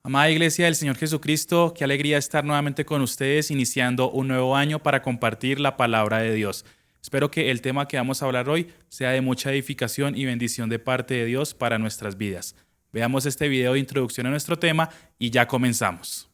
Amada Iglesia del Señor Jesucristo, qué alegría estar nuevamente con ustedes iniciando un nuevo año para compartir la palabra de Dios. Espero que el tema que vamos a hablar hoy sea de mucha edificación y bendición de parte de Dios para nuestras vidas. Veamos este video de introducción a nuestro tema y ya comenzamos.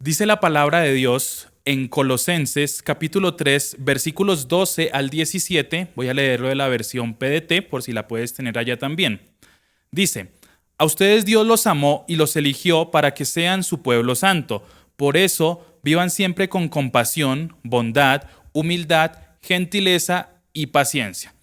Dice la palabra de Dios en Colosenses capítulo 3 versículos 12 al 17, voy a leerlo de la versión PDT por si la puedes tener allá también. Dice, a ustedes Dios los amó y los eligió para que sean su pueblo santo. Por eso vivan siempre con compasión, bondad, humildad, gentileza y paciencia.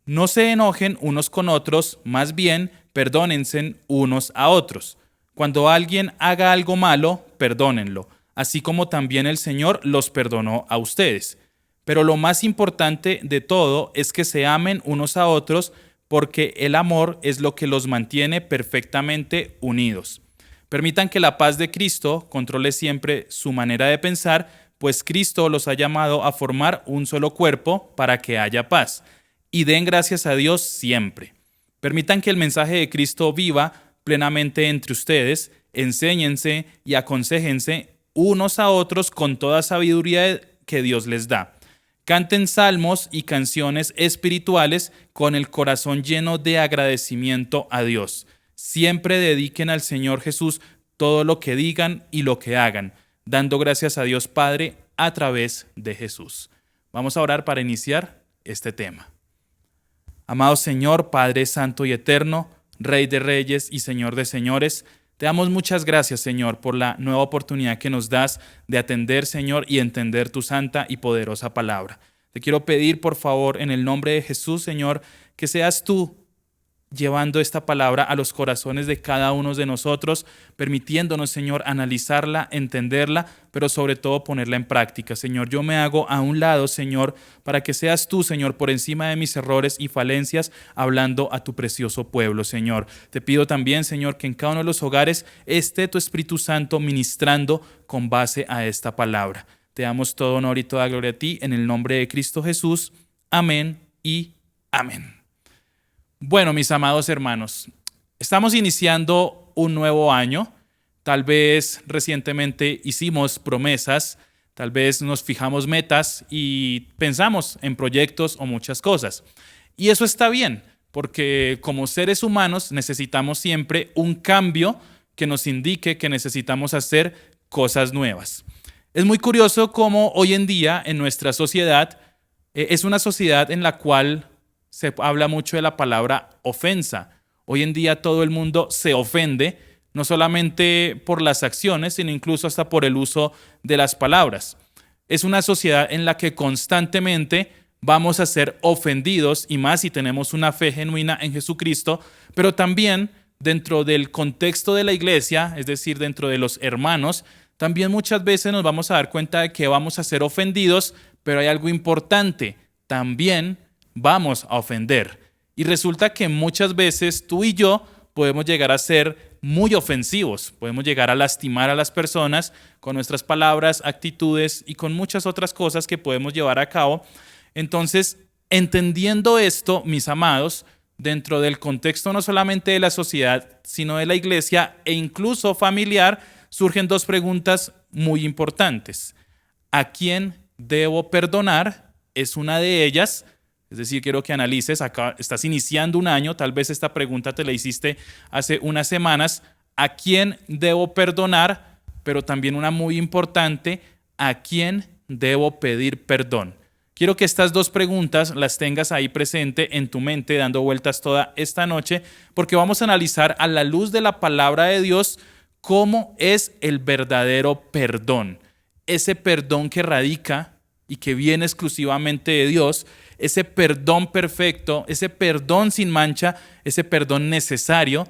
No se enojen unos con otros, más bien perdónense unos a otros. Cuando alguien haga algo malo, perdónenlo, así como también el Señor los perdonó a ustedes. Pero lo más importante de todo es que se amen unos a otros, porque el amor es lo que los mantiene perfectamente unidos. Permitan que la paz de Cristo controle siempre su manera de pensar, pues Cristo los ha llamado a formar un solo cuerpo para que haya paz. Y den gracias a Dios siempre. Permitan que el mensaje de Cristo viva plenamente entre ustedes, enséñense y aconséjense unos a otros con toda sabiduría que Dios les da. Canten salmos y canciones espirituales con el corazón lleno de agradecimiento a Dios. Siempre dediquen al Señor Jesús todo lo que digan y lo que hagan, dando gracias a Dios Padre a través de Jesús. Vamos a orar para iniciar este tema. Amado Señor, Padre Santo y Eterno, Rey de Reyes y Señor de Señores, te damos muchas gracias, Señor, por la nueva oportunidad que nos das de atender, Señor, y entender tu santa y poderosa palabra. Te quiero pedir, por favor, en el nombre de Jesús, Señor, que seas tú llevando esta palabra a los corazones de cada uno de nosotros, permitiéndonos, Señor, analizarla, entenderla, pero sobre todo ponerla en práctica. Señor, yo me hago a un lado, Señor, para que seas tú, Señor, por encima de mis errores y falencias, hablando a tu precioso pueblo, Señor. Te pido también, Señor, que en cada uno de los hogares esté tu Espíritu Santo ministrando con base a esta palabra. Te damos todo honor y toda gloria a ti, en el nombre de Cristo Jesús. Amén y amén. Bueno, mis amados hermanos, estamos iniciando un nuevo año. Tal vez recientemente hicimos promesas, tal vez nos fijamos metas y pensamos en proyectos o muchas cosas. Y eso está bien, porque como seres humanos necesitamos siempre un cambio que nos indique que necesitamos hacer cosas nuevas. Es muy curioso cómo hoy en día en nuestra sociedad es una sociedad en la cual se habla mucho de la palabra ofensa. Hoy en día todo el mundo se ofende, no solamente por las acciones, sino incluso hasta por el uso de las palabras. Es una sociedad en la que constantemente vamos a ser ofendidos, y más si tenemos una fe genuina en Jesucristo, pero también dentro del contexto de la iglesia, es decir, dentro de los hermanos, también muchas veces nos vamos a dar cuenta de que vamos a ser ofendidos, pero hay algo importante, también vamos a ofender. Y resulta que muchas veces tú y yo podemos llegar a ser muy ofensivos, podemos llegar a lastimar a las personas con nuestras palabras, actitudes y con muchas otras cosas que podemos llevar a cabo. Entonces, entendiendo esto, mis amados, dentro del contexto no solamente de la sociedad, sino de la iglesia e incluso familiar, surgen dos preguntas muy importantes. ¿A quién debo perdonar? Es una de ellas. Es decir, quiero que analices, acá estás iniciando un año, tal vez esta pregunta te la hiciste hace unas semanas, ¿a quién debo perdonar? Pero también una muy importante, ¿a quién debo pedir perdón? Quiero que estas dos preguntas las tengas ahí presente en tu mente, dando vueltas toda esta noche, porque vamos a analizar a la luz de la palabra de Dios cómo es el verdadero perdón. Ese perdón que radica y que viene exclusivamente de Dios, ese perdón perfecto, ese perdón sin mancha, ese perdón necesario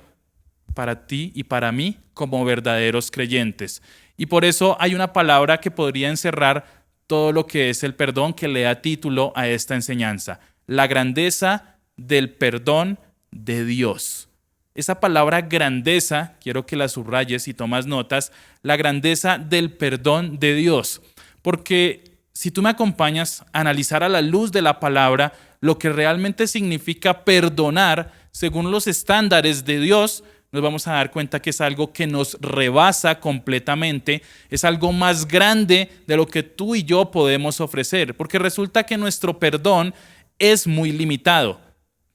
para ti y para mí como verdaderos creyentes. Y por eso hay una palabra que podría encerrar todo lo que es el perdón, que le da título a esta enseñanza: la grandeza del perdón de Dios. Esa palabra grandeza, quiero que la subrayes y tomas notas, la grandeza del perdón de Dios. Porque si tú me acompañas a analizar a la luz de la palabra lo que realmente significa perdonar según los estándares de Dios, nos vamos a dar cuenta que es algo que nos rebasa completamente, es algo más grande de lo que tú y yo podemos ofrecer, porque resulta que nuestro perdón es muy limitado.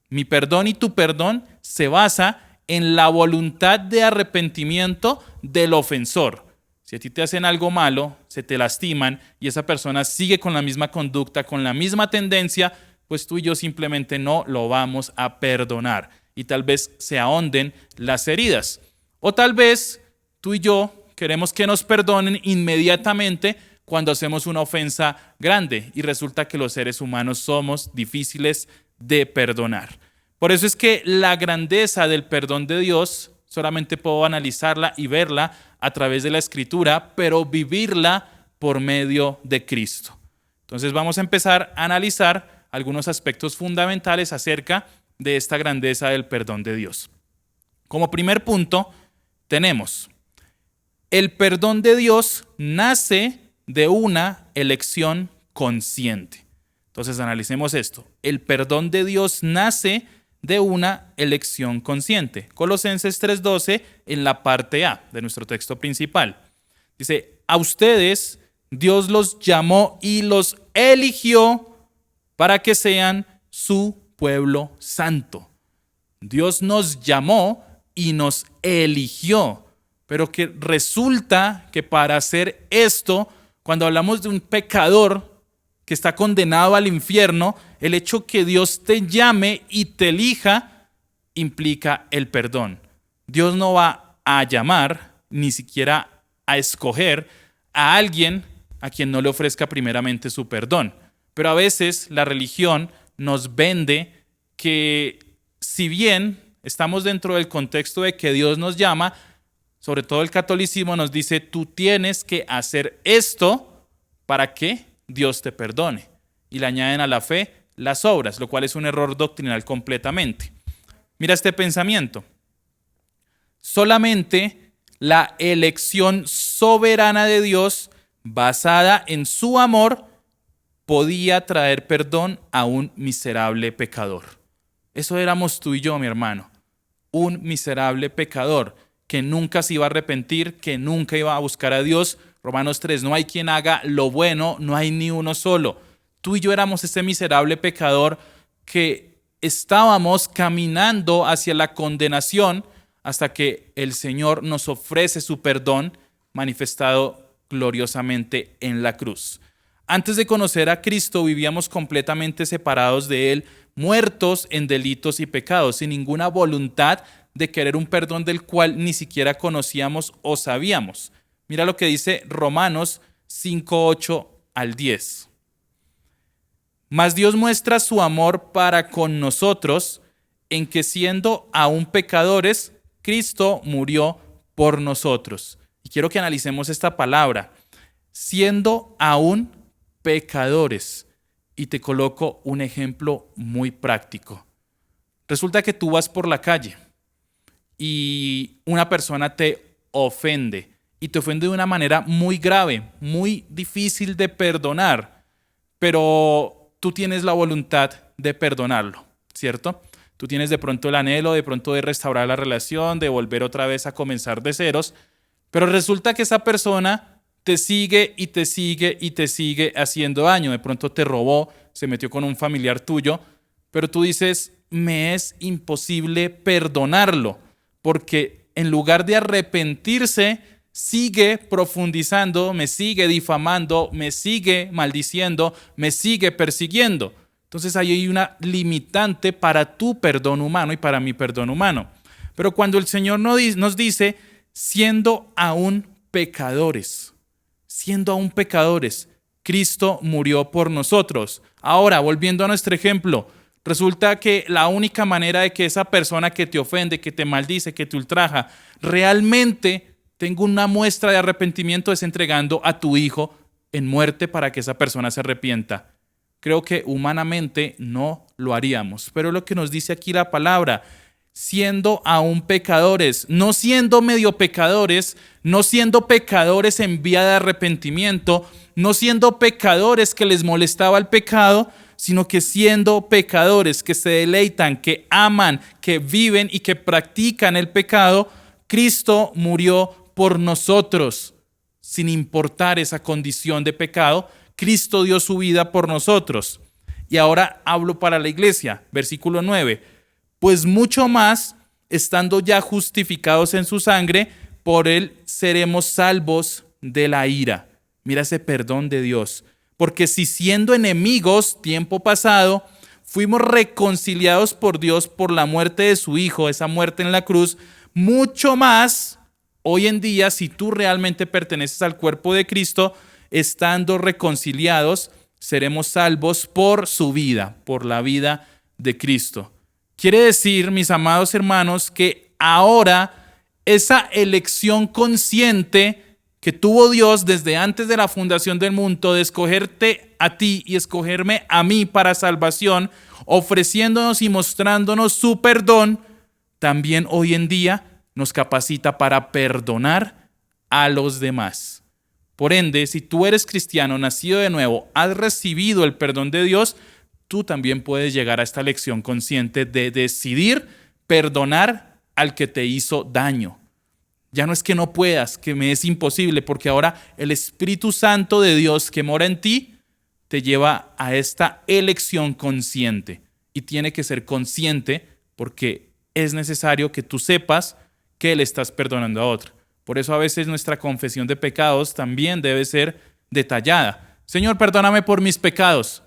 Mi perdón y tu perdón se basa en la voluntad de arrepentimiento del ofensor. Si a ti te hacen algo malo, se te lastiman y esa persona sigue con la misma conducta, con la misma tendencia, pues tú y yo simplemente no lo vamos a perdonar. Y tal vez se ahonden las heridas. O tal vez tú y yo queremos que nos perdonen inmediatamente cuando hacemos una ofensa grande y resulta que los seres humanos somos difíciles de perdonar. Por eso es que la grandeza del perdón de Dios solamente puedo analizarla y verla a través de la Escritura, pero vivirla por medio de Cristo. Entonces vamos a empezar a analizar algunos aspectos fundamentales acerca de esta grandeza del perdón de Dios. Como primer punto, tenemos: el perdón de Dios nace de una elección consciente. Entonces analicemos esto. El perdón de Dios nace de una elección consciente. Colosenses 3:12 en la parte A de nuestro texto principal. Dice: a ustedes Dios los llamó y los eligió para que sean su pueblo santo. Dios nos llamó y nos eligió, pero que resulta que para hacer esto, cuando hablamos de un pecador que está condenado al infierno, el hecho que Dios te llame y te elija implica el perdón. Dios no va a llamar, ni siquiera a escoger a alguien a quien no le ofrezca primeramente su perdón. Pero a veces la religión nos vende que, si bien estamos dentro del contexto de que Dios nos llama, sobre todo el catolicismo nos dice: tú tienes que hacer esto para que Dios te perdone. Y le añaden a la fe las obras, lo cual es un error doctrinal completamente. Mira este pensamiento. Solamente la elección soberana de Dios, basada en su amor, podía traer perdón a un miserable pecador. Eso éramos tú y yo, mi hermano. Un miserable pecador que nunca se iba a arrepentir, que nunca iba a buscar a Dios. Romanos 3, no hay quien haga lo bueno, no hay ni uno solo. Tú y yo éramos ese miserable pecador que estábamos caminando hacia la condenación hasta que el Señor nos ofrece su perdón manifestado gloriosamente en la cruz. Antes de conocer a Cristo vivíamos completamente separados de Él, muertos en delitos y pecados, sin ninguna voluntad de querer un perdón del cual ni siquiera conocíamos o sabíamos. Mira lo que dice Romanos 5:8 al 10. Mas Dios muestra su amor para con nosotros en que, siendo aún pecadores, Cristo murió por nosotros. Y quiero que analicemos esta palabra: siendo aún pecadores. Y te coloco un ejemplo muy práctico. Resulta que tú vas por la calle y una persona te ofende, y te ofende de una manera muy grave, muy difícil de perdonar, pero tú tienes la voluntad de perdonarlo, ¿cierto? Tú tienes de pronto el anhelo, de pronto, de restaurar la relación, de volver otra vez a comenzar de ceros, pero resulta que esa persona te sigue y te sigue y te sigue haciendo daño. De pronto te robó, se metió con un familiar tuyo, pero tú dices: me es imposible perdonarlo, porque en lugar de arrepentirse, sigue profundizando, me sigue difamando, me sigue maldiciendo, me sigue persiguiendo. Entonces ahí hay una limitante para tu perdón humano y para mi perdón humano. Pero cuando el Señor nos dice: siendo aún pecadores, Cristo murió por nosotros. Ahora, volviendo a nuestro ejemplo, resulta que la única manera de que esa persona que te ofende, que te maldice, que te ultraja, realmente tenga una muestra de arrepentimiento es entregando a tu hijo en muerte para que esa persona se arrepienta. Creo que humanamente no lo haríamos, pero es lo que nos dice aquí la palabra. Siendo aún pecadores, no siendo medio pecadores, no siendo pecadores en vía de arrepentimiento, no siendo pecadores que les molestaba el pecado, sino que siendo pecadores que se deleitan, que aman, que viven y que practican el pecado, Cristo murió por nosotros. Sin importar esa condición de pecado, Cristo dio su vida por nosotros. Y ahora hablo para la iglesia, versículo 9. Pues mucho más, estando ya justificados en su sangre, por él seremos salvos de la ira. Mira ese perdón de Dios. Porque si siendo enemigos, tiempo pasado, fuimos reconciliados por Dios por la muerte de su Hijo, esa muerte en la cruz, mucho más, hoy en día, si tú realmente perteneces al cuerpo de Cristo, estando reconciliados, seremos salvos por su vida, por la vida de Cristo. Quiere decir, mis amados hermanos, que ahora esa elección consciente que tuvo Dios desde antes de la fundación del mundo de escogerte a ti y escogerme a mí para salvación, ofreciéndonos y mostrándonos su perdón, también hoy en día nos capacita para perdonar a los demás. Por ende, si tú eres cristiano, nacido de nuevo, has recibido el perdón de Dios, tú también puedes llegar a esta lección consciente de decidir perdonar al que te hizo daño. Ya no es que no puedas, que me es imposible, porque ahora el Espíritu Santo de Dios que mora en ti te lleva a esta elección consciente. Y tiene que ser consciente porque es necesario que tú sepas que le estás perdonando a otro. Por eso a veces nuestra confesión de pecados también debe ser detallada. Señor, perdóname por mis pecados.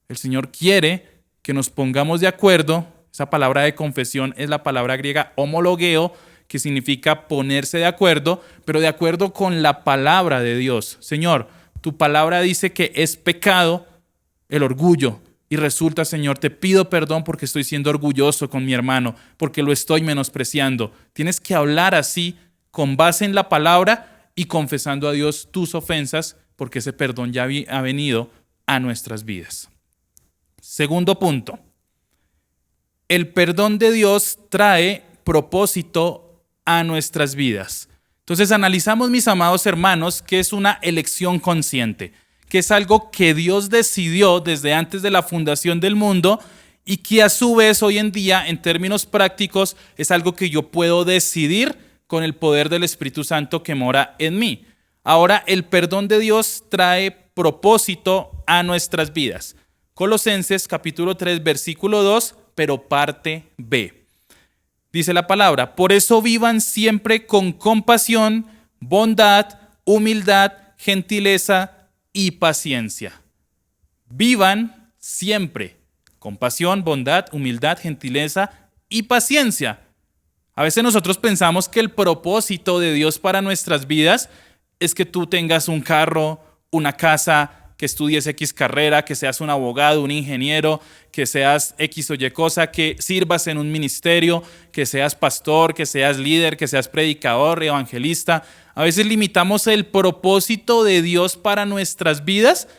El Señor quiere que nos pongamos de acuerdo. Esa palabra de confesión es la palabra griega homologeo, que significa ponerse de acuerdo, pero de acuerdo con la palabra de Dios. Señor, tu palabra dice que es pecado el orgullo. Y resulta, Señor, te pido perdón porque estoy siendo orgulloso con mi hermano, porque lo estoy menospreciando. Tienes que hablar así, con base en la palabra y confesando a Dios tus ofensas, porque ese perdón ya ha venido a nuestras vidas. Segundo punto, el perdón de Dios trae propósito a nuestras vidas. Entonces analizamos, mis amados hermanos, que es una elección consciente, que es algo que Dios decidió desde antes de la fundación del mundo y que a su vez hoy en día, en términos prácticos, es algo que yo puedo decidir con el poder del Espíritu Santo que mora en mí. Ahora, el perdón de Dios trae propósito a nuestras vidas. Colosenses capítulo 3, versículo 2, pero parte B. Dice la palabra, por eso vivan siempre con compasión, bondad, humildad, gentileza y paciencia. Vivan siempre. Compasión, bondad, humildad, gentileza y paciencia. A veces nosotros pensamos que el propósito de Dios para nuestras vidas es que tú tengas un carro, una casa, que estudies X carrera, que seas un abogado, un ingeniero, que seas X o Y cosa, que sirvas en un ministerio, que seas pastor, que seas líder, que seas predicador, evangelista. A veces limitamos el propósito de Dios para nuestras vidas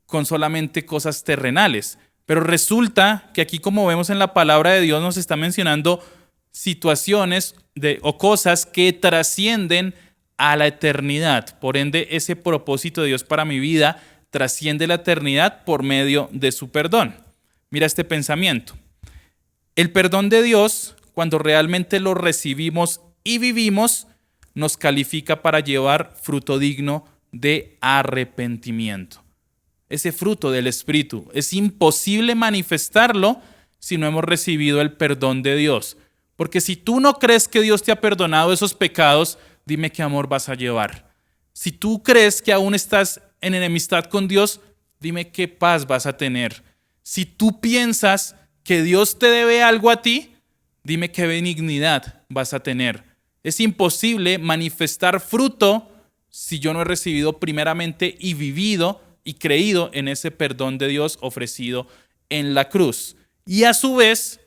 con solamente cosas terrenales. Pero resulta que aquí, como vemos en la palabra de Dios, nos está mencionando situaciones o cosas que trascienden a la eternidad. Por ende, ese propósito de Dios para mi vida trasciende la eternidad por medio de su perdón. Mira este pensamiento. El perdón de Dios, cuando realmente lo recibimos y vivimos, nos califica para llevar fruto digno de arrepentimiento. Ese fruto del Espíritu. Es imposible manifestarlo si no hemos recibido el perdón de Dios. Porque si tú no crees que Dios te ha perdonado esos pecados, dime qué amor vas a llevar. Si tú crees que aún estás en enemistad con Dios, dime qué paz vas a tener. Si tú piensas que Dios te debe algo a ti, dime qué benignidad vas a tener. Es imposible manifestar fruto si yo no he recibido primeramente y vivido y creído en ese perdón de Dios ofrecido en la cruz. Y a su vez,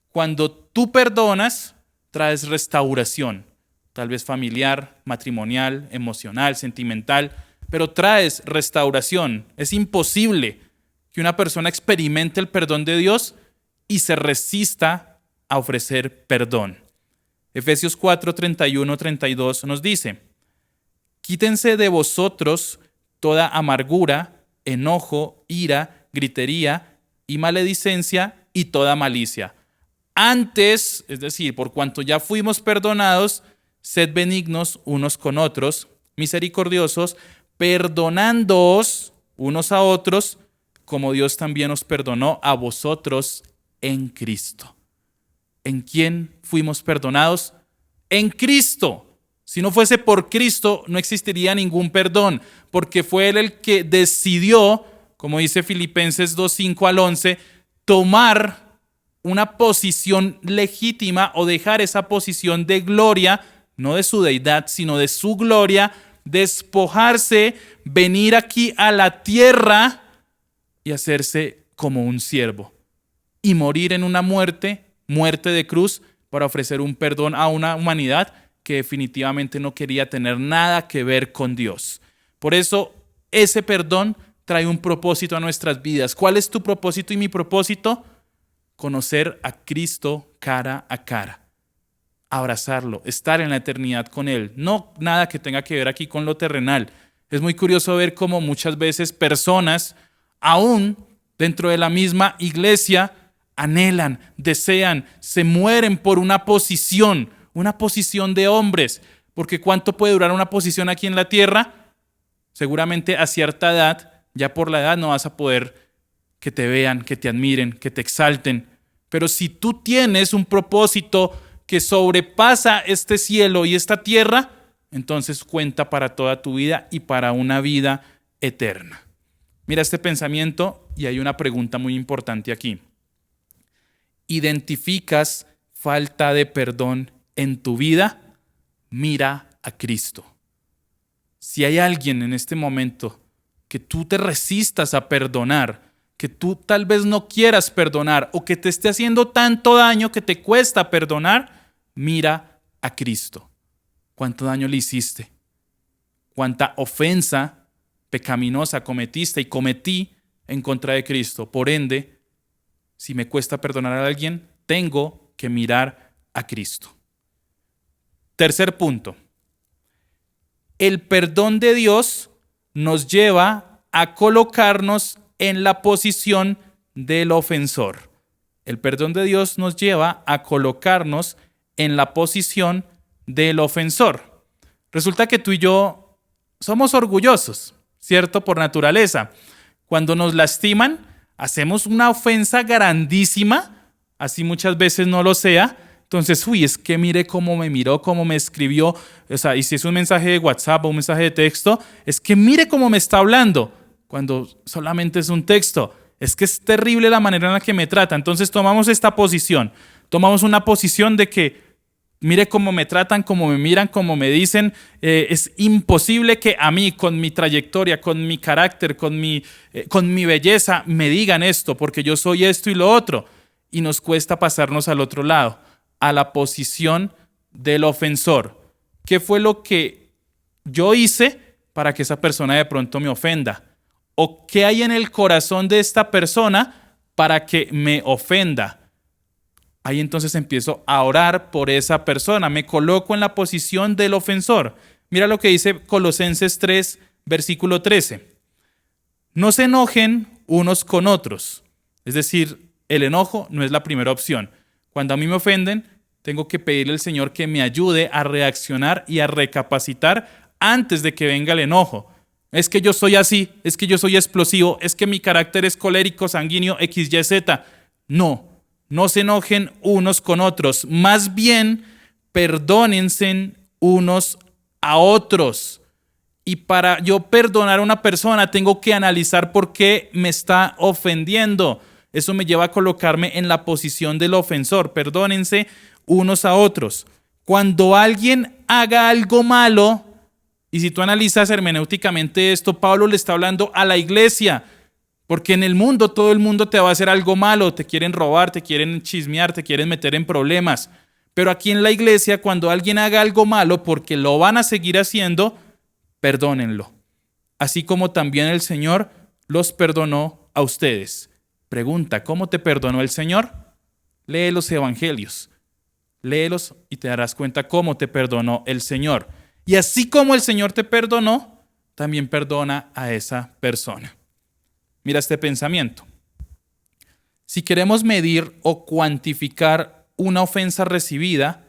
cuando tú perdonas, traes restauración, tal vez familiar, matrimonial, emocional, sentimental, pero traes restauración. Es imposible que una persona experimente el perdón de Dios y se resista a ofrecer perdón. Efesios 4, 31, 32 nos dice: quítense de vosotros toda amargura, enojo, ira, gritería y maledicencia y toda malicia. Antes, es decir, por cuanto ya fuimos perdonados, sed benignos unos con otros, misericordiosos, perdonándoos unos a otros, como Dios también os perdonó a vosotros en Cristo. ¿En quién fuimos perdonados? En Cristo. Si no fuese por Cristo, no existiría ningún perdón, porque fue Él el que decidió, como dice Filipenses 2, 5 al 11, tomar una posición legítima o dejar esa posición de gloria, no de su deidad, sino de su gloria, despojarse, venir aquí a la tierra y hacerse como un siervo y morir en una muerte de cruz para ofrecer un perdón a una humanidad que definitivamente no quería tener nada que ver con Dios. Por eso ese perdón trae un propósito a nuestras vidas. ¿Cuál es tu propósito y mi propósito? Conocer a Cristo cara a cara, abrazarlo, estar en la eternidad con Él. No nada que tenga que ver aquí con lo terrenal. Es muy curioso ver cómo muchas veces personas, aún dentro de la misma iglesia, anhelan, desean, se mueren por una posición de hombres. Porque ¿cuánto puede durar una posición aquí en la tierra? Seguramente a cierta edad, ya por la edad no vas a poder que te vean, que te admiren, que te exalten. Pero si tú tienes un propósito que sobrepasa este cielo y esta tierra, entonces cuenta para toda tu vida y para una vida eterna. Mira este pensamiento y hay una pregunta muy importante aquí. ¿Identificas falta de perdón en tu vida? Mira a Cristo. Si hay alguien en este momento que tú te resistas a perdonar, que tú tal vez no quieras perdonar o que te esté haciendo tanto daño que te cuesta perdonar, mira a Cristo. ¿Cuánto daño le hiciste? ¿Cuánta ofensa pecaminosa cometiste y cometí en contra de Cristo? Por ende, si me cuesta perdonar a alguien, tengo que mirar a Cristo. Tercer punto. El perdón de Dios nos lleva a colocarnos en la posición del ofensor. El perdón de Dios nos lleva a colocarnos en la posición del ofensor. Resulta que tú y yo somos orgullosos, ¿cierto? Por naturaleza. Cuando nos lastiman, hacemos una ofensa grandísima, así muchas veces no lo sea. Entonces, es que mire cómo me miró, cómo me escribió. O sea, y si es un mensaje de WhatsApp o un mensaje de texto, es que mire cómo me está hablando. Cuando solamente es un texto, es que es terrible la manera en la que me trata. Entonces tomamos esta posición. Tomamos una posición de que mire cómo me tratan, cómo me miran, cómo me dicen. Es imposible que a mí, con mi trayectoria, con mi carácter, con mi belleza, me digan esto, porque yo soy esto y lo otro. Y nos cuesta pasarnos al otro lado, a la posición del ofensor. ¿Qué fue lo que yo hice para que esa persona de pronto me ofenda? ¿O qué hay en el corazón de esta persona para que me ofenda? Ahí entonces empiezo a orar por esa persona. Me coloco en la posición del ofensor. Mira lo que dice Colosenses 3, versículo 13. No se enojen unos con otros. Es decir, el enojo no es la primera opción. Cuando a mí me ofenden, tengo que pedirle al Señor que me ayude a reaccionar y a recapacitar antes de que venga el enojo. Es que yo soy así, es que yo soy explosivo, es que mi carácter es colérico, sanguíneo, XYZ. No se enojen unos con otros. Más bien, perdónense unos a otros. Y para yo perdonar a una persona, tengo que analizar por qué me está ofendiendo. Eso me lleva a colocarme en la posición del ofensor. Perdónense unos a otros. Cuando alguien haga algo malo, Y si tú analizas hermenéuticamente esto, Pablo le está hablando a la iglesia, porque en el mundo todo el mundo te va a hacer algo malo, te quieren robar, te quieren chismear, te quieren meter en problemas. Pero aquí en la iglesia, cuando alguien haga algo malo, porque lo van a seguir haciendo, perdónenlo. Así como también el Señor los perdonó a ustedes. Pregunta, ¿cómo te perdonó el Señor? Lee los evangelios. Léelos y te darás cuenta cómo te perdonó el Señor. Y así como el Señor te perdonó, también perdona a esa persona. Mira este pensamiento. Si queremos medir o cuantificar una ofensa recibida,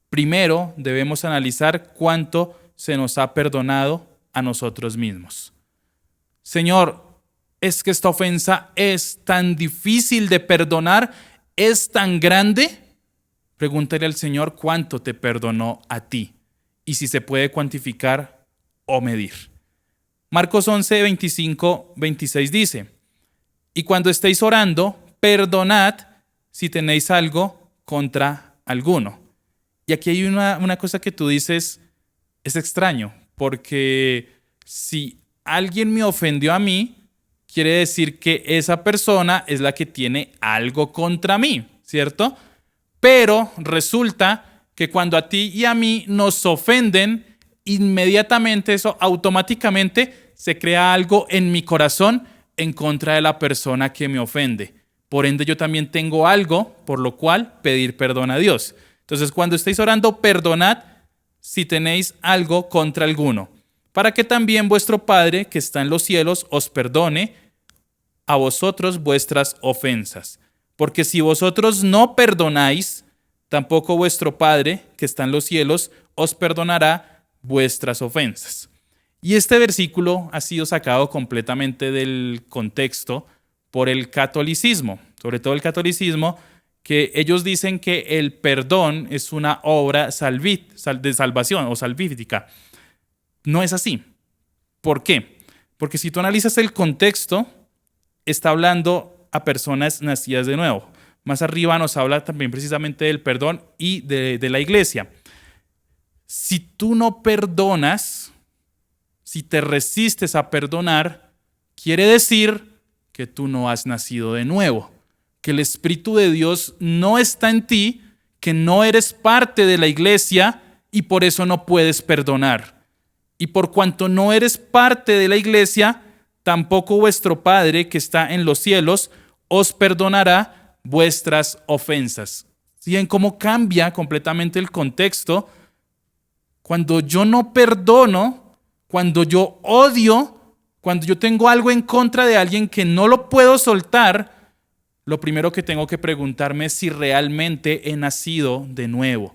primero debemos analizar cuánto se nos ha perdonado a nosotros mismos. Señor, es que esta ofensa es tan difícil de perdonar, es tan grande. Pregúntale al Señor cuánto te perdonó a ti y si se puede cuantificar o medir. Marcos 11, 25, 26 dice: y cuando estéis orando, perdonad si tenéis algo contra alguno. Y aquí hay una cosa que tú dices, es extraño, porque si alguien me ofendió a mí, quiere decir que esa persona es la que tiene algo contra mí, ¿cierto? Pero resulta que cuando a ti y a mí nos ofenden, inmediatamente eso automáticamente se crea algo en mi corazón en contra de la persona que me ofende. Por ende, yo también tengo algo por lo cual pedir perdón a Dios. Entonces, cuando estéis orando, perdonad si tenéis algo contra alguno, para que también vuestro Padre que está en los cielos os perdone a vosotros vuestras ofensas. Porque si vosotros no perdonáis, tampoco vuestro Padre que está en los cielos os perdonará vuestras ofensas. Y este versículo ha sido sacado completamente del contexto por el catolicismo, sobre todo el catolicismo, que ellos dicen que el perdón es una obra de salvación o salvífica. No es así. ¿Por qué? Porque si tú analizas el contexto, está hablando a personas nacidas de nuevo. Más arriba nos habla también precisamente del perdón y de la iglesia. Si tú no perdonas, si te resistes a perdonar, quiere decir que tú no has nacido de nuevo, que el Espíritu de Dios no está en ti, que no eres parte de la iglesia y por eso no puedes perdonar. Y por cuanto no eres parte de la iglesia, tampoco vuestro Padre que está en los cielos os perdonará vuestras ofensas. ¿Sí? ¿Cómo cambia completamente el contexto? Cuando yo no perdono, cuando yo odio, cuando yo tengo algo en contra de alguien que no lo puedo soltar, lo primero que tengo que preguntarme es si realmente he nacido de nuevo,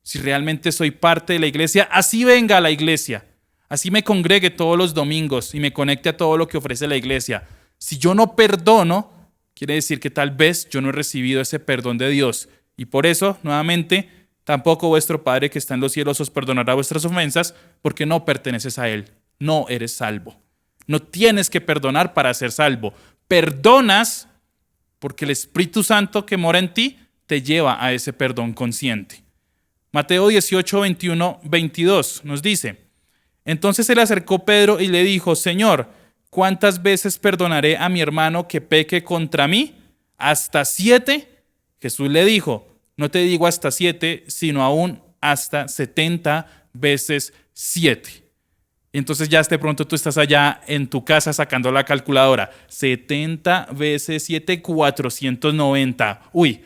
si realmente soy parte de la iglesia, así venga a la iglesia, así me congregue todos los domingos y me conecte a todo lo que ofrece la iglesia. Si yo no perdono, quiere decir que tal vez yo no he recibido ese perdón de Dios. Y por eso, nuevamente, tampoco vuestro Padre que está en los cielos os perdonará vuestras ofensas, porque no perteneces a Él, no eres salvo. No tienes que perdonar para ser salvo. Perdonas porque el Espíritu Santo que mora en ti te lleva a ese perdón consciente. Mateo 18, 21, 22 nos dice: entonces se le acercó Pedro y le dijo: Señor, ¿cuántas veces perdonaré a mi hermano que peque contra mí? ¿Hasta 7? Jesús le dijo: no te digo hasta 7, sino aún hasta 70 veces 7. Entonces ya de pronto tú estás allá en tu casa sacando la calculadora. 70 veces 7, 490. Uy,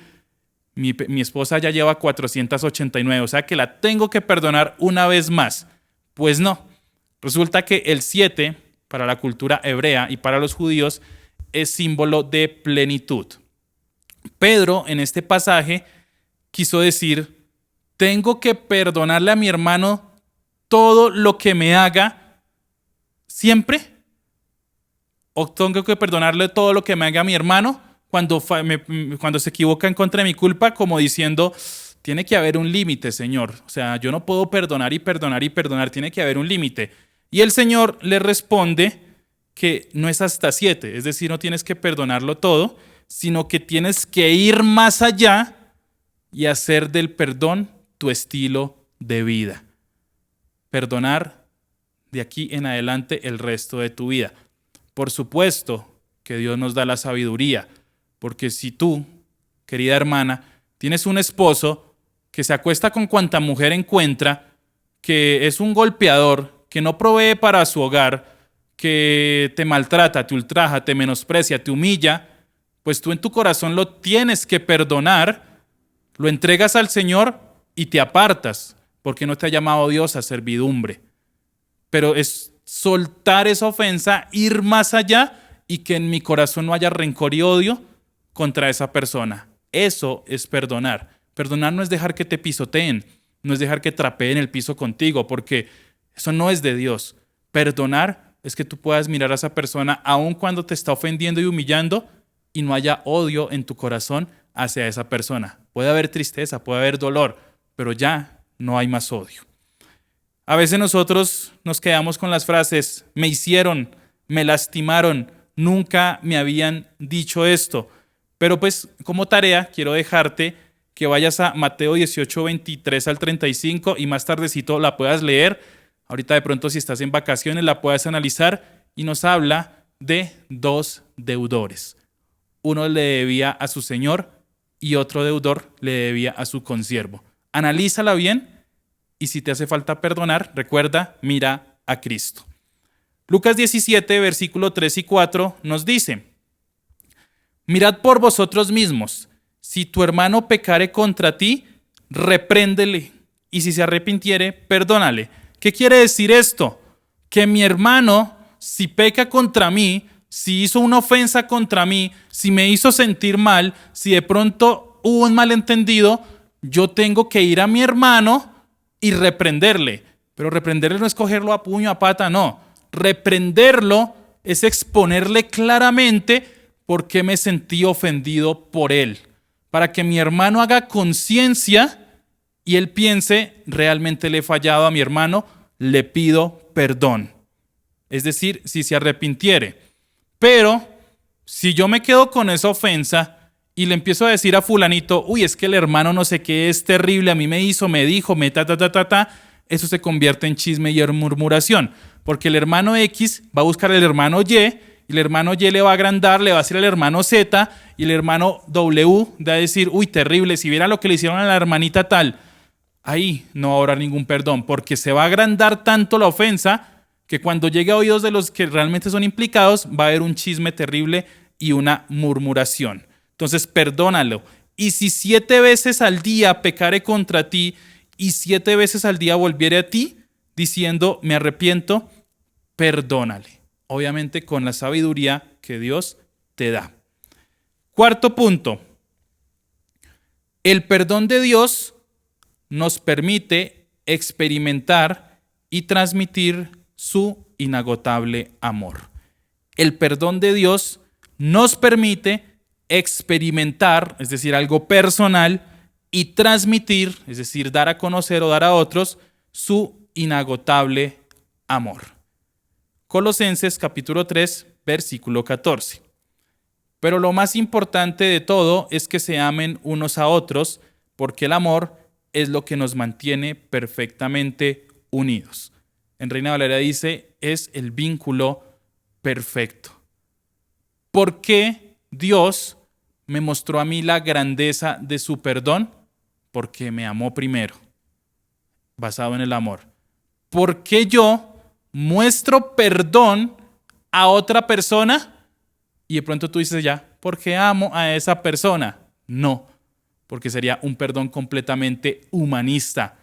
mi esposa ya lleva 489, o sea que la tengo que perdonar una vez más. Pues no, resulta que el 7 para la cultura hebrea y para los judíos es símbolo de plenitud. Pedro en este pasaje quiso decir: tengo que perdonarle a mi hermano todo lo que me haga siempre, o tengo que perdonarle todo lo que me haga mi hermano cuando se equivoca en contra de mi culpa, como diciendo: tiene que haber un límite, Señor. O sea, yo no puedo perdonar y perdonar y perdonar, tiene que haber un límite. Y el Señor le responde que no es hasta 7, es decir, no tienes que perdonarlo todo, sino que tienes que ir más allá y hacer del perdón tu estilo de vida. Perdonar de aquí en adelante el resto de tu vida. Por supuesto que Dios nos da la sabiduría, porque si tú, querida hermana, tienes un esposo que se acuesta con cuanta mujer encuentra, que es un golpeador, que no provee para su hogar, que te maltrata, te ultraja, te menosprecia, te humilla, pues tú en tu corazón lo tienes que perdonar, lo entregas al Señor y te apartas, porque no te ha llamado Dios a servidumbre. Pero es soltar esa ofensa, ir más allá y que en mi corazón no haya rencor y odio contra esa persona. Eso es perdonar. Perdonar no es dejar que te pisoteen, no es dejar que trapeen el piso contigo, porque eso no es de Dios. Perdonar es que tú puedas mirar a esa persona aun cuando te está ofendiendo y humillando y no haya odio en tu corazón hacia esa persona. Puede haber tristeza, puede haber dolor, pero ya no hay más odio. A veces nosotros nos quedamos con las frases, me hicieron, me lastimaron, nunca me habían dicho esto. Pero pues como tarea quiero dejarte que vayas a Mateo 18, 23 al 35 y más tardecito la puedas leer. Ahorita de pronto si estás en vacaciones la puedas analizar y nos habla de dos deudores. Uno le debía a su señor y otro deudor le debía a su consiervo. Analízala bien y si te hace falta perdonar, recuerda, mira a Cristo. Lucas 17, versículo 3 y 4 nos dice, mirad por vosotros mismos, si tu hermano pecare contra ti, repréndele, y si se arrepintiere, perdónale. ¿Qué quiere decir esto? Que mi hermano, si peca contra mí, si hizo una ofensa contra mí, si me hizo sentir mal, si de pronto hubo un malentendido, yo tengo que ir a mi hermano y reprenderle. Pero reprenderle no es cogerlo a puño, a pata, no. Reprenderlo es exponerle claramente por qué me sentí ofendido por él. Para que mi hermano haga conciencia y él piense, realmente le he fallado a mi hermano, le pido perdón. Es decir, si se arrepintiere. Pero si yo me quedo con esa ofensa y le empiezo a decir a fulanito, uy, es que el hermano no sé qué es terrible, a mí me hizo, me dijo, eso se convierte en chisme y en murmuración. Porque el hermano X va a buscar al hermano Y, y el hermano Y le va a agrandar, le va a decir al hermano Z, y el hermano W va a decir, uy, terrible, si viera lo que le hicieron a la hermanita tal. Ahí no va a haber ningún perdón, porque se va a agrandar tanto la ofensa que cuando llegue a oídos de los que realmente son implicados, va a haber un chisme terrible y una murmuración. Entonces, perdónalo. Y si 7 veces al día pecare contra ti y 7 veces al día volviere a ti, diciendo, me arrepiento, perdónale. Obviamente con la sabiduría que Dios te da. Cuarto punto. El perdón de Dios nos permite experimentar y transmitir su inagotable amor. El perdón de Dios nos permite experimentar, es decir, algo personal, y transmitir, es decir, dar a conocer o dar a otros, su inagotable amor. Colosenses capítulo 3, versículo 14. Pero lo más importante de todo es que se amen unos a otros, porque el amor es lo que nos mantiene perfectamente unidos. En Reina Valera dice, es el vínculo perfecto. ¿Por qué Dios me mostró a mí la grandeza de su perdón? Porque me amó primero, basado en el amor. ¿Por qué yo muestro perdón a otra persona? Y de pronto tú dices ya, ¿porque amo a esa persona? No, porque sería un perdón completamente humanista.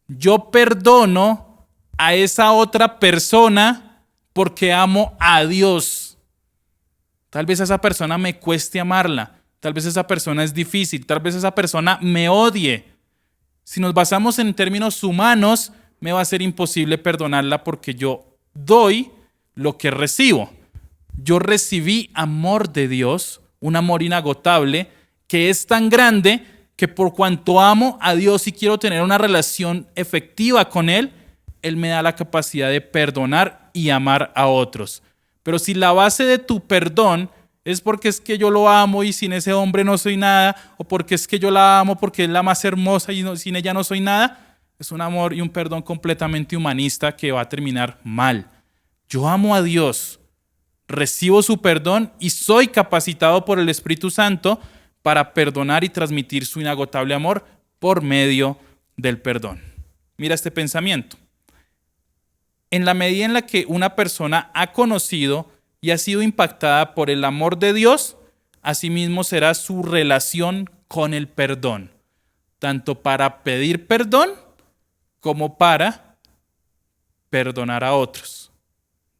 Yo perdono a esa otra persona porque amo a Dios. Tal vez a esa persona me cueste amarla, tal vez esa persona es difícil, tal vez esa persona me odie. Si nos basamos en términos humanos, me va a ser imposible perdonarla porque yo doy lo que recibo. Yo recibí amor de Dios, un amor inagotable, que es tan grande que por cuanto amo a Dios y quiero tener una relación efectiva con Él, Él me da la capacidad de perdonar y amar a otros. Pero si la base de tu perdón es porque es que yo lo amo y sin ese hombre no soy nada, o porque es que yo la amo porque es la más hermosa y sin ella no soy nada, es un amor y un perdón completamente humanista que va a terminar mal. Yo amo a Dios, recibo su perdón y soy capacitado por el Espíritu Santo para perdonar y transmitir su inagotable amor por medio del perdón. Mira este pensamiento. En la medida en la que una persona ha conocido y ha sido impactada por el amor de Dios, asimismo será su relación con el perdón, tanto para pedir perdón como para perdonar a otros.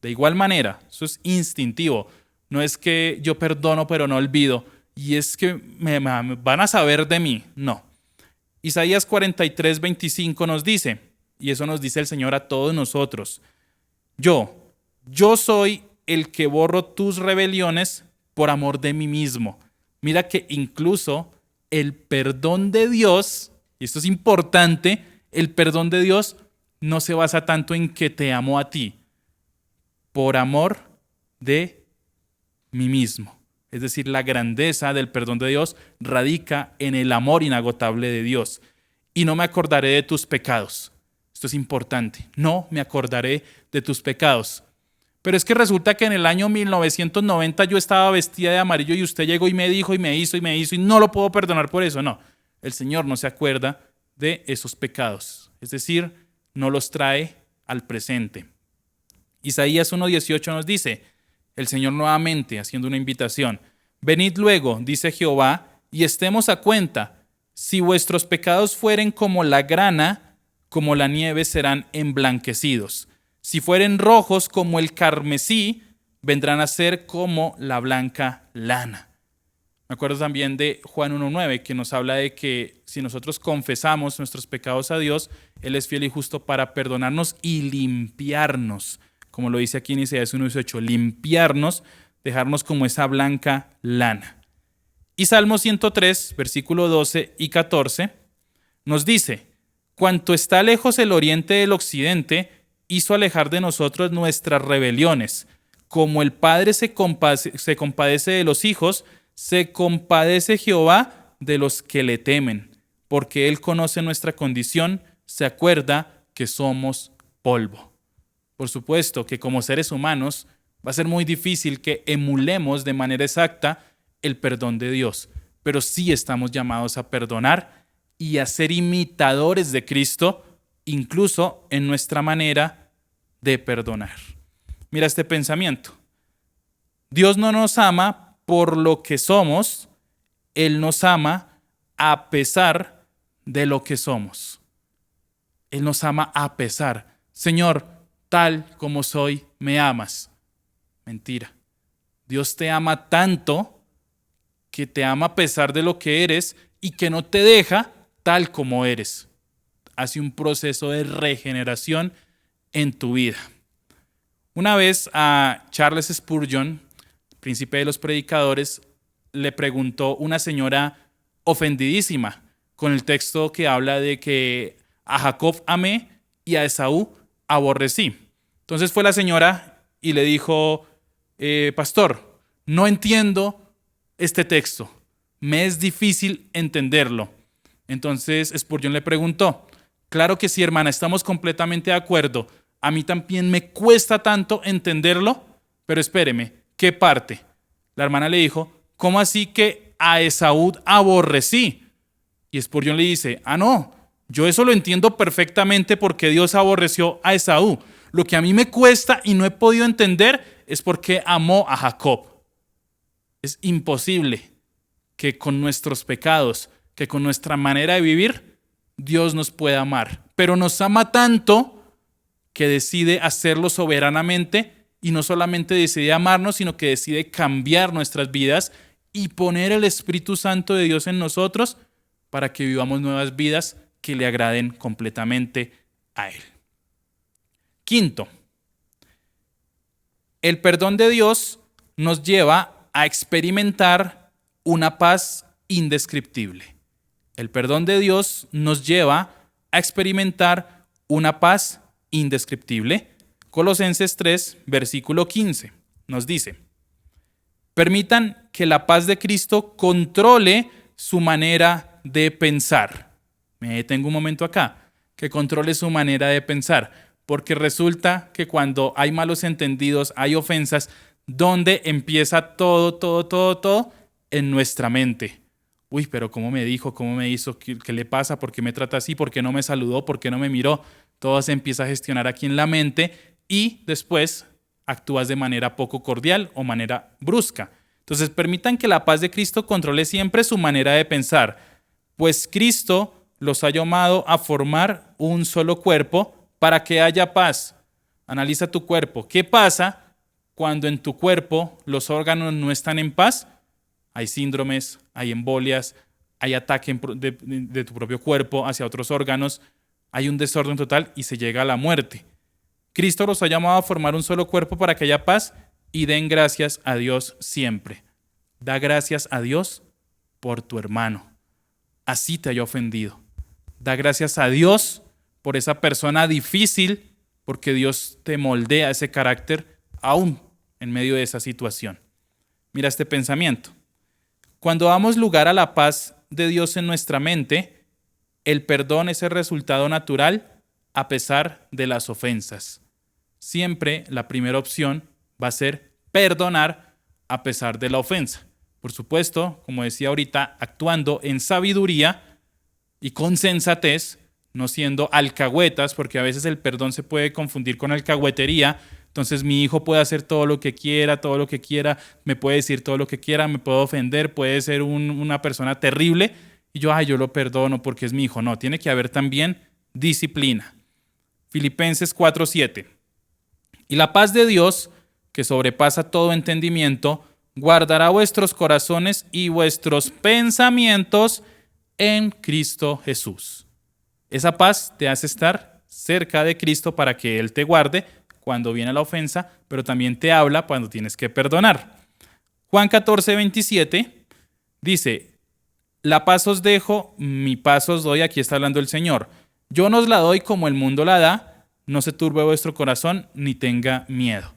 De igual manera, eso es instintivo. No es que yo perdono pero no olvido y es que me van a saber de mí. No. Isaías 43:25 nos dice, y eso nos dice el Señor a todos nosotros, yo soy el que borro tus rebeliones por amor de mí mismo. Mira que incluso el perdón de Dios, y esto es importante, el perdón de Dios no se basa tanto en que te amo a ti, por amor de mí mismo. Es decir, la grandeza del perdón de Dios radica en el amor inagotable de Dios. Y no me acordaré de tus pecados. Esto es importante. No me acordaré de tus pecados. Pero es que resulta que en el año 1990 yo estaba vestida de amarillo y usted llegó y me dijo y me hizo y no lo puedo perdonar por eso. No, el Señor no se acuerda de esos pecados. Es decir, no los trae al presente. Isaías 1:18 nos dice, el Señor nuevamente haciendo una invitación, venid luego, dice Jehová, y estemos a cuenta, si vuestros pecados fueren como la grana, como la nieve serán emblanquecidos. Si fueren rojos como el carmesí, vendrán a ser como la blanca lana. Me acuerdo también de Juan 1:9, que nos habla de que si nosotros confesamos nuestros pecados a Dios, Él es fiel y justo para perdonarnos y limpiarnos. Como lo dice aquí en Isaías 1:18, limpiarnos, dejarnos como esa blanca lana. Y Salmo 103, versículo 12 y 14, nos dice, cuanto está lejos el oriente del occidente, hizo alejar de nosotros nuestras rebeliones. Como el Padre se compadece de los hijos, se compadece Jehová de los que le temen, porque Él conoce nuestra condición, se acuerda que somos polvo. Por supuesto que como seres humanos va a ser muy difícil que emulemos de manera exacta el perdón de Dios, pero sí estamos llamados a perdonar y a ser imitadores de Cristo, incluso en nuestra manera de perdonar. Mira este pensamiento. Dios no nos ama por lo que somos, Él nos ama a pesar de lo que somos. Él nos ama a pesar. Señor, tal como soy, me amas. Mentira. Dios te ama tanto que te ama a pesar de lo que eres y que no te deja tal como eres. Hace un proceso de regeneración en tu vida. Una vez a Charles Spurgeon, príncipe de los predicadores, le preguntó una señora ofendidísima con el texto que habla de que a Jacob amé y a Esaú aborrecí. Entonces fue la señora y le dijo, pastor, no entiendo este texto, me es difícil entenderlo. Entonces Spurgeon le preguntó, claro que sí, hermana, estamos completamente de acuerdo. A mí también me cuesta tanto entenderlo, pero espéreme, ¿qué parte? La hermana le dijo, ¿cómo así que a Esaú aborrecí? Y Spurgeon le dice, no, yo eso lo entiendo perfectamente porque Dios aborreció a Esaú. Lo que a mí me cuesta y no he podido entender es porque amó a Jacob. Es imposible que con nuestros pecados, que con nuestra manera de vivir, Dios nos pueda amar. Pero nos ama tanto que decide hacerlo soberanamente y no solamente decide amarnos, sino que decide cambiar nuestras vidas y poner el Espíritu Santo de Dios en nosotros para que vivamos nuevas vidas que le agraden completamente a Él. Quinto, el perdón de Dios nos lleva a experimentar una paz indescriptible. El perdón de Dios nos lleva a experimentar una paz indescriptible. Colosenses 3, versículo 15, nos dice, permitan que la paz de Cristo controle su manera de pensar. Me detengo un momento acá. que controle su manera de pensar, porque resulta que cuando hay malos entendidos, hay ofensas, ¿dónde empieza todo? En nuestra mente. Uy, pero ¿cómo me dijo? ¿Cómo me hizo? ¿Qué le pasa? ¿Por qué me trata así? ¿Por qué no me saludó? ¿Por qué no me miró? Todo se empieza a gestionar aquí en la mente y después actúas de manera poco cordial o manera brusca. Entonces, permitan que la paz de Cristo controle siempre su manera de pensar, pues Cristo los ha llamado a formar un solo cuerpo para que haya paz. Analiza tu cuerpo. ¿Qué pasa cuando en tu cuerpo los órganos no están en paz? Hay síndromes, hay embolias, hay ataque de tu propio cuerpo hacia otros órganos, hay un desorden total y se llega a la muerte. Cristo los ha llamado a formar un solo cuerpo para que haya paz y den gracias a Dios siempre. Da gracias a Dios por tu hermano, así te haya ofendido. Da gracias a Dios por esa persona difícil, porque Dios te moldea ese carácter aún en medio de esa situación. Mira este pensamiento. Cuando damos lugar a la paz de Dios en nuestra mente, el perdón es el resultado natural a pesar de las ofensas. Siempre la primera opción va a ser perdonar a pesar de la ofensa. Por supuesto, como decía ahorita, actuando en sabiduría y con sensatez, no siendo alcahuetas, porque a veces el perdón se puede confundir con alcahuetería. Entonces mi hijo puede hacer todo lo que quiera, me puede decir todo lo que quiera, me puede ofender, puede ser una persona terrible y yo lo perdono porque es mi hijo. No, tiene que haber también disciplina. Filipenses 4:7. Y la paz de Dios, que sobrepasa todo entendimiento, guardará vuestros corazones y vuestros pensamientos en Cristo Jesús. Esa paz te hace estar cerca de Cristo para que Él te guarde cuando viene la ofensa, pero también te habla cuando tienes que perdonar. Juan 14:27 dice, la paz os dejo, mi paz os doy, aquí está hablando el Señor. Yo no os la doy como el mundo la da, no se turbe vuestro corazón ni tenga miedo.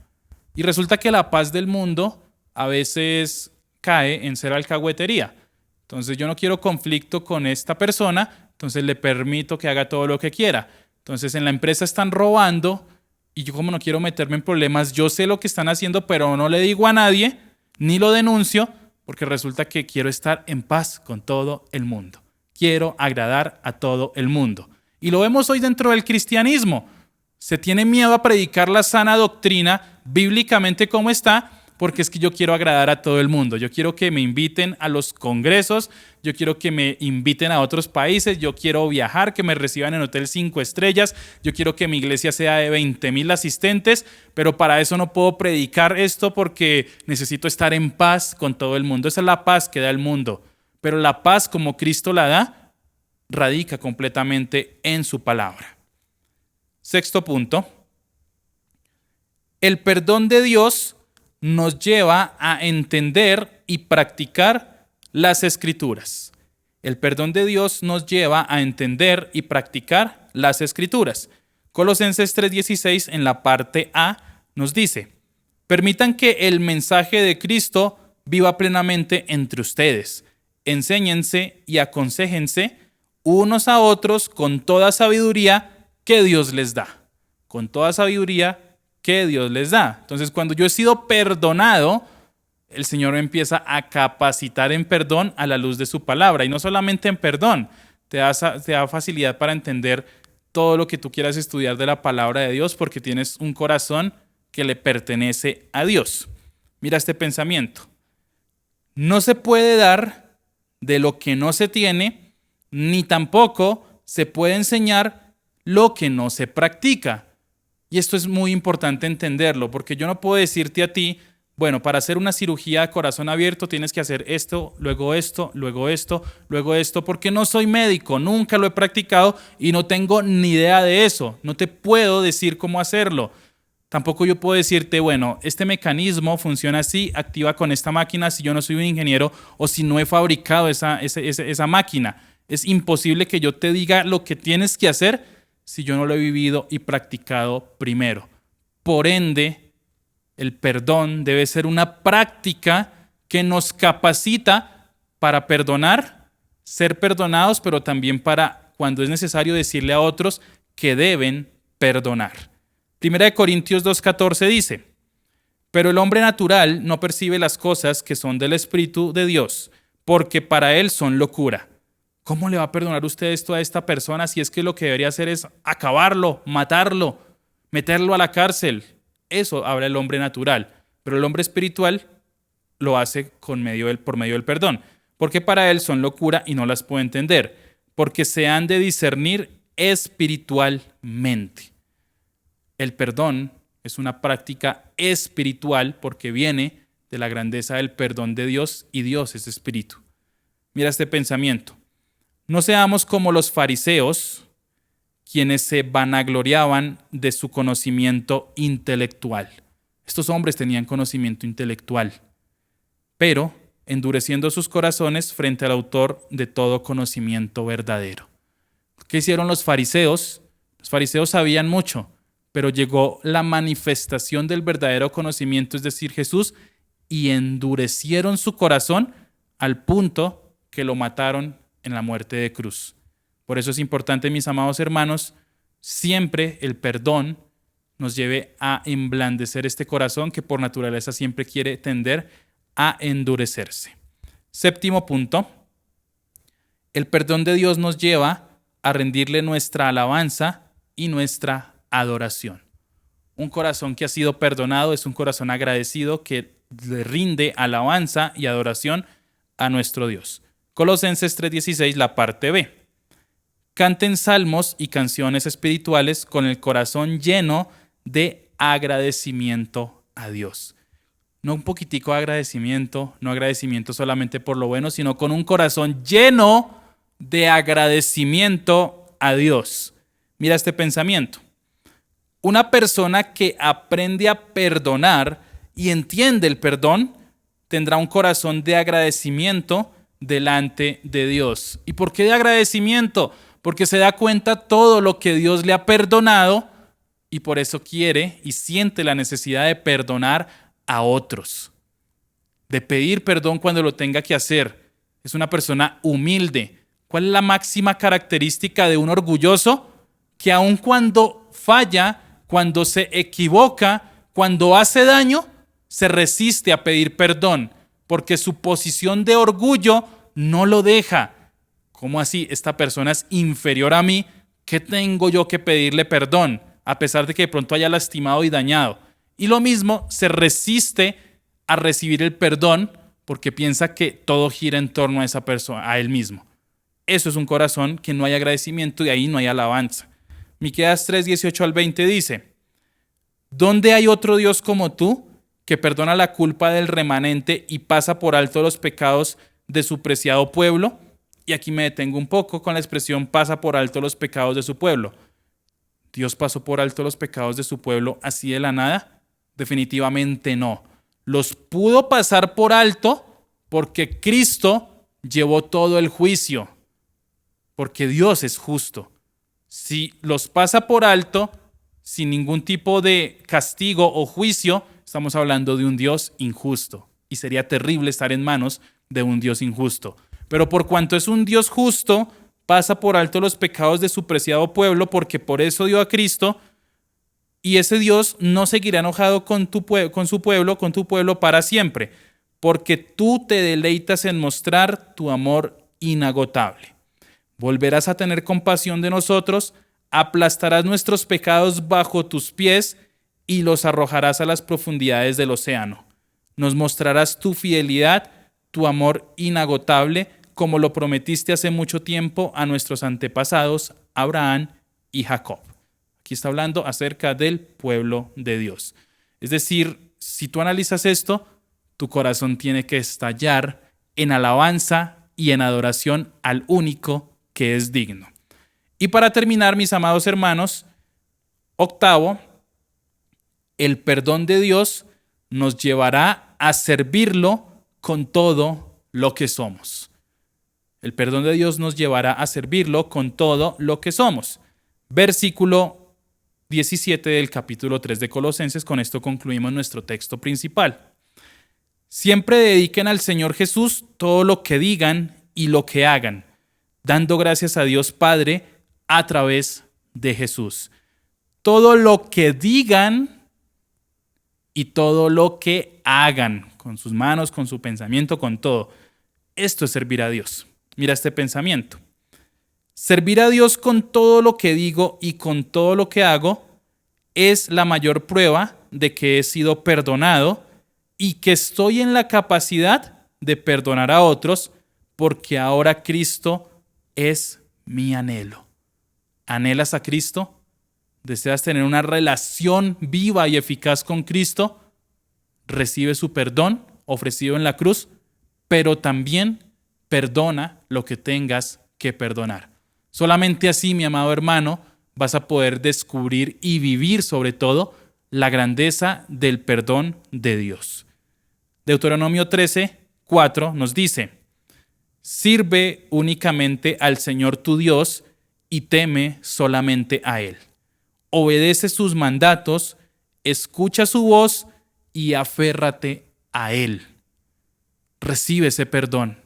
Y resulta que la paz del mundo a veces cae en ser alcahuetería. Entonces yo no quiero conflicto con esta persona, entonces le permito que haga todo lo que quiera. Entonces en la empresa están robando y yo como no quiero meterme en problemas, yo sé lo que están haciendo, pero no le digo a nadie, ni lo denuncio, porque resulta que quiero estar en paz con todo el mundo. Quiero agradar a todo el mundo. Y lo vemos hoy dentro del cristianismo. Se tiene miedo a predicar la sana doctrina bíblicamente como está, porque es que yo quiero agradar a todo el mundo. Yo quiero que me inviten a los congresos, yo quiero que me inviten a otros países, yo quiero viajar, que me reciban en hotel 5 estrellas, yo quiero que mi iglesia sea de 20,000 asistentes, pero para eso no puedo predicar esto porque necesito estar en paz con todo el mundo. Esa es la paz que da el mundo. Pero la paz como Cristo la da, radica completamente en su palabra. Sexto punto. El perdón de Dios nos lleva a entender y practicar las Escrituras. El perdón de Dios nos lleva a entender y practicar las Escrituras. Colosenses 3:16 en la parte A nos dice, permitan que el mensaje de Cristo viva plenamente entre ustedes. Enséñense y aconséjense unos a otros con toda sabiduría que Dios les da. Con toda sabiduría que Dios les da. Entonces, cuando yo he sido perdonado, el Señor me empieza a capacitar en perdón a la luz de su palabra. Y no solamente en perdón, te da facilidad para entender todo lo que tú quieras estudiar de la palabra de Dios porque tienes un corazón que le pertenece a Dios. Mira este pensamiento. No se puede dar de lo que no se tiene, ni tampoco se puede enseñar lo que no se practica. Y esto es muy importante entenderlo, porque yo no puedo decirte a ti, bueno, para hacer una cirugía de corazón abierto tienes que hacer esto, luego esto, luego esto, luego esto, porque no soy médico, nunca lo he practicado y no tengo ni idea de eso. No te puedo decir cómo hacerlo. Tampoco yo puedo decirte, bueno, este mecanismo funciona así, activa con esta máquina si yo no soy un ingeniero o si no he fabricado esa máquina. Es imposible que yo te diga lo que tienes que hacer si yo no lo he vivido y practicado primero. Por ende, el perdón debe ser una práctica que nos capacita para perdonar, ser perdonados, pero también para cuando es necesario decirle a otros que deben perdonar. 1 Corintios 2:14 dice: pero el hombre natural no percibe las cosas que son del Espíritu de Dios, porque para él son locura. ¿Cómo le va a perdonar usted esto a esta persona si es que lo que debería hacer es acabarlo, matarlo, meterlo a la cárcel? Eso habla el hombre natural, pero el hombre espiritual lo hace por medio del perdón, porque para él son locura y no las puede entender, porque se han de discernir espiritualmente. El perdón es una práctica espiritual porque viene de la grandeza del perdón de Dios y Dios es espíritu. Mira este pensamiento. No seamos como los fariseos, quienes se vanagloriaban de su conocimiento intelectual. Estos hombres tenían conocimiento intelectual, pero endureciendo sus corazones frente al autor de todo conocimiento verdadero. ¿Qué hicieron los fariseos? Los fariseos sabían mucho, pero llegó la manifestación del verdadero conocimiento, es decir, Jesús, y endurecieron su corazón al punto que lo mataron en la muerte de cruz. Por eso es importante, mis amados hermanos, siempre el perdón nos lleve a emblandecer este corazón que por naturaleza siempre quiere tender a endurecerse. Séptimo punto, el perdón de Dios nos lleva a rendirle nuestra alabanza y nuestra adoración. Un corazón que ha sido perdonado es un corazón agradecido que le rinde alabanza y adoración a nuestro Dios. Colosenses 3:16, la parte B. Canten salmos y canciones espirituales con el corazón lleno de agradecimiento a Dios. No un poquitico de agradecimiento, no agradecimiento solamente por lo bueno, sino con un corazón lleno de agradecimiento a Dios. Mira este pensamiento. Una persona que aprende a perdonar y entiende el perdón tendrá un corazón de agradecimiento delante de Dios. ¿Y por qué de agradecimiento? Porque se da cuenta todo lo que Dios le ha perdonado y por eso quiere y siente la necesidad de perdonar a otros, de pedir perdón cuando lo tenga que hacer. Es una persona humilde. ¿Cuál es la máxima característica de un orgulloso? Que aun cuando falla, cuando se equivoca, cuando hace daño, se resiste a pedir perdón, porque su posición de orgullo no lo deja. ¿Cómo así? Esta persona es inferior a mí. ¿Qué tengo yo que pedirle perdón? A pesar de que de pronto haya lastimado y dañado. Y lo mismo, se resiste a recibir el perdón porque piensa que todo gira en torno a esa persona, a él mismo. Eso es un corazón que no hay agradecimiento y ahí no hay alabanza. Miqueas 3:18-20 dice: ¿dónde hay otro Dios como tú, que perdona la culpa del remanente y pasa por alto los pecados de su preciado pueblo? Y aquí me detengo un poco con la expresión pasa por alto los pecados de su pueblo. ¿Dios pasó por alto los pecados de su pueblo así de la nada? Definitivamente no. Los pudo pasar por alto porque Cristo llevó todo el juicio, porque Dios es justo. Si los pasa por alto, sin ningún tipo de castigo o juicio, estamos hablando de un Dios injusto. Y sería terrible estar en manos de un Dios injusto. Pero por cuanto es un Dios justo, pasa por alto los pecados de su preciado pueblo, porque por eso dio a Cristo. Y ese Dios no seguirá enojado con su pueblo para siempre, porque tú te deleitas en mostrar tu amor inagotable. Volverás a tener compasión de nosotros, aplastarás nuestros pecados bajo tus pies y los arrojarás a las profundidades del océano. Nos mostrarás tu fidelidad, tu amor inagotable, como lo prometiste hace mucho tiempo a nuestros antepasados, Abraham y Jacob. Aquí está hablando acerca del pueblo de Dios. Es decir, si tú analizas esto, tu corazón tiene que estallar en alabanza y en adoración al único que es digno. Y para terminar, mis amados hermanos, octavo, el perdón de Dios nos llevará a servirlo con todo lo que somos. El perdón de Dios nos llevará a servirlo con todo lo que somos. Versículo 17 del capítulo 3 de Colosenses, con esto concluimos nuestro texto principal. Siempre dediquen al Señor Jesús todo lo que digan y lo que hagan. dando gracias a Dios Padre a través de Jesús. Todo lo que digan y todo lo que hagan, con sus manos, con su pensamiento, con todo. Esto es servir a Dios. Mira este pensamiento. Servir a Dios con todo lo que digo y con todo lo que hago es la mayor prueba de que he sido perdonado y que estoy en la capacidad de perdonar a otros, porque ahora Cristo es mi anhelo. ¿Anhelas a Cristo? ¿Deseas tener una relación viva y eficaz con Cristo? Recibe su perdón ofrecido en la cruz, pero también perdona lo que tengas que perdonar. Solamente así, mi amado hermano, vas a poder descubrir y vivir sobre todo la grandeza del perdón de Dios. Deuteronomio 13:4 nos dice: sirve únicamente al Señor tu Dios y teme solamente a Él. Obedece sus mandatos, escucha su voz y aférrate a Él. Recibe ese perdón.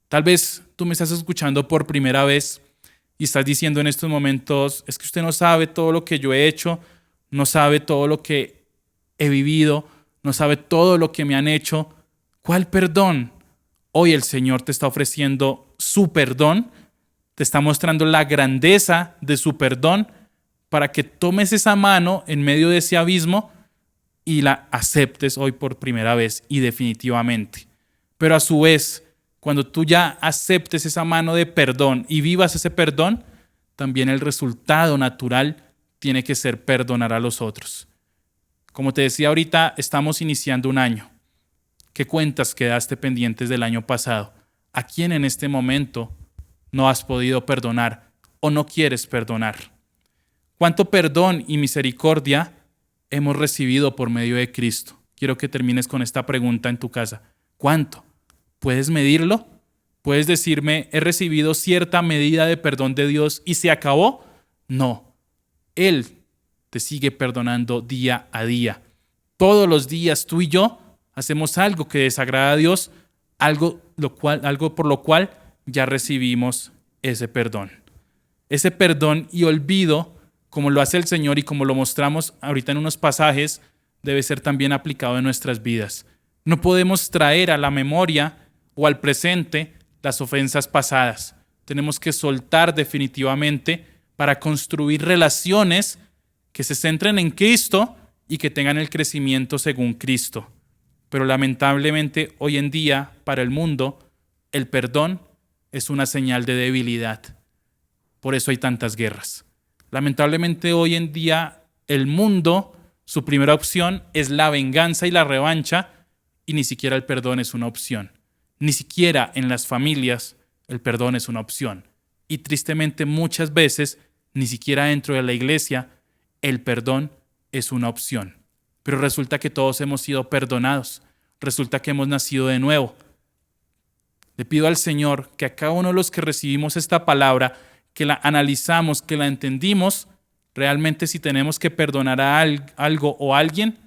Tal vez tú me estás escuchando por primera vez y estás diciendo en estos momentos: es que usted no sabe todo lo que yo he hecho, no sabe todo lo que he vivido, no sabe todo lo que me han hecho. ¿Cuál perdón? Hoy el Señor te está ofreciendo su perdón, te está mostrando la grandeza de su perdón para que tomes esa mano en medio de ese abismo y la aceptes hoy por primera vez y definitivamente. Pero a su vez, cuando tú ya aceptes esa mano de perdón y vivas ese perdón, también el resultado natural tiene que ser perdonar a los otros. Como te decía ahorita, estamos iniciando un año. ¿Qué cuentas quedaste pendientes del año pasado? ¿A quién en este momento no has podido perdonar o no quieres perdonar? ¿Cuánto perdón y misericordia hemos recibido por medio de Cristo? Quiero que termines con esta pregunta en tu casa. ¿Cuánto? ¿Puedes medirlo? ¿Puedes decirme, he recibido cierta medida de perdón de Dios y se acabó? No. Él te sigue perdonando día a día. Todos los días tú y yo hacemos algo que desagrada a Dios, algo por lo cual ya recibimos ese perdón. Ese perdón y olvido, como lo hace el Señor y como lo mostramos ahorita en unos pasajes, debe ser también aplicado en nuestras vidas. No podemos traer a la memoria o al presente las ofensas pasadas. Tenemos que soltar definitivamente para construir relaciones que se centren en Cristo y que tengan el crecimiento según Cristo. Pero lamentablemente hoy en día para el mundo el perdón es una señal de debilidad. Por eso hay tantas guerras. Lamentablemente hoy en día el mundo, su primera opción es la venganza y la revancha, y ni siquiera el perdón es una opción. Ni siquiera en las familias el perdón es una opción. Y tristemente muchas veces, ni siquiera dentro de la iglesia, el perdón es una opción. Pero resulta que todos hemos sido perdonados. Resulta que hemos nacido de nuevo. Le pido al Señor que a cada uno de los que recibimos esta palabra, que la analizamos, que la entendimos, realmente si tenemos que perdonar a algo o a alguien,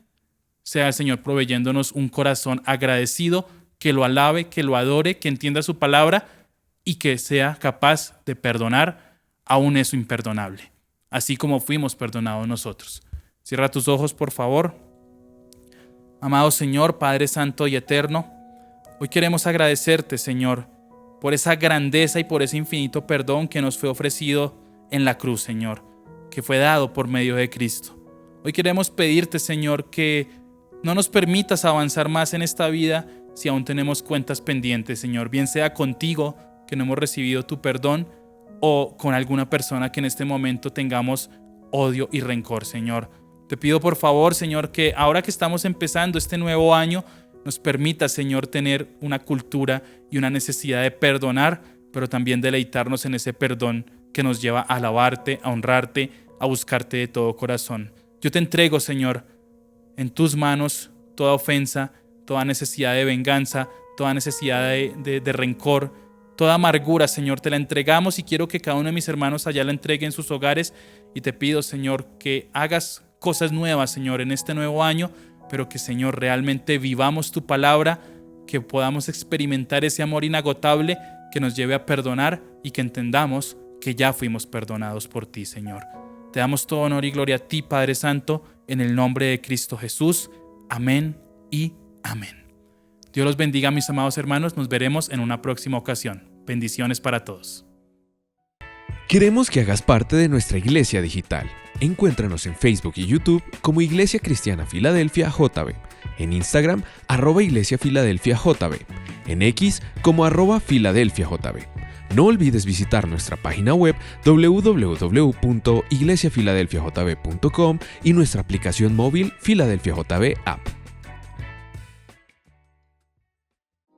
sea el Señor proveyéndonos un corazón agradecido, que lo alabe, que lo adore, que entienda su palabra y que sea capaz de perdonar aún eso imperdonable, así como fuimos perdonados nosotros. Cierra tus ojos, por favor. Amado Señor, Padre Santo y Eterno, hoy queremos agradecerte, Señor, por esa grandeza y por ese infinito perdón que nos fue ofrecido en la cruz, Señor, que fue dado por medio de Cristo. Hoy queremos pedirte, Señor, que no nos permitas avanzar más en esta vida si aún tenemos cuentas pendientes, Señor, bien sea contigo, que no hemos recibido tu perdón, o con alguna persona que en este momento tengamos odio y rencor, Señor. Te pido por favor, Señor, que ahora que estamos empezando este nuevo año, nos permita, Señor, tener una cultura y una necesidad de perdonar, pero también deleitarnos en ese perdón que nos lleva a alabarte, a honrarte, a buscarte de todo corazón. Yo te entrego, Señor, en tus manos toda ofensa, toda necesidad de venganza, toda necesidad de rencor, toda amargura, Señor, te la entregamos y quiero que cada uno de mis hermanos allá la entregue en sus hogares y te pido, Señor, que hagas cosas nuevas, Señor, en este nuevo año, pero que, Señor, realmente vivamos tu palabra, que podamos experimentar ese amor inagotable que nos lleve a perdonar y que entendamos que ya fuimos perdonados por ti, Señor. Te damos todo honor y gloria a ti, Padre Santo, en el nombre de Cristo Jesús. Amén y amén. Dios los bendiga, mis amados hermanos. Nos veremos en una próxima ocasión. Bendiciones para todos. Queremos que hagas parte de nuestra iglesia digital. Encuéntranos en Facebook y YouTube como Iglesia Cristiana Filadelfia JB, en Instagram @Iglesia Filadelfia JB, en X como @Filadelfia JB. No olvides visitar nuestra página web www.iglesiafiladelfiajb.com y nuestra aplicación móvil Filadelfia JB App.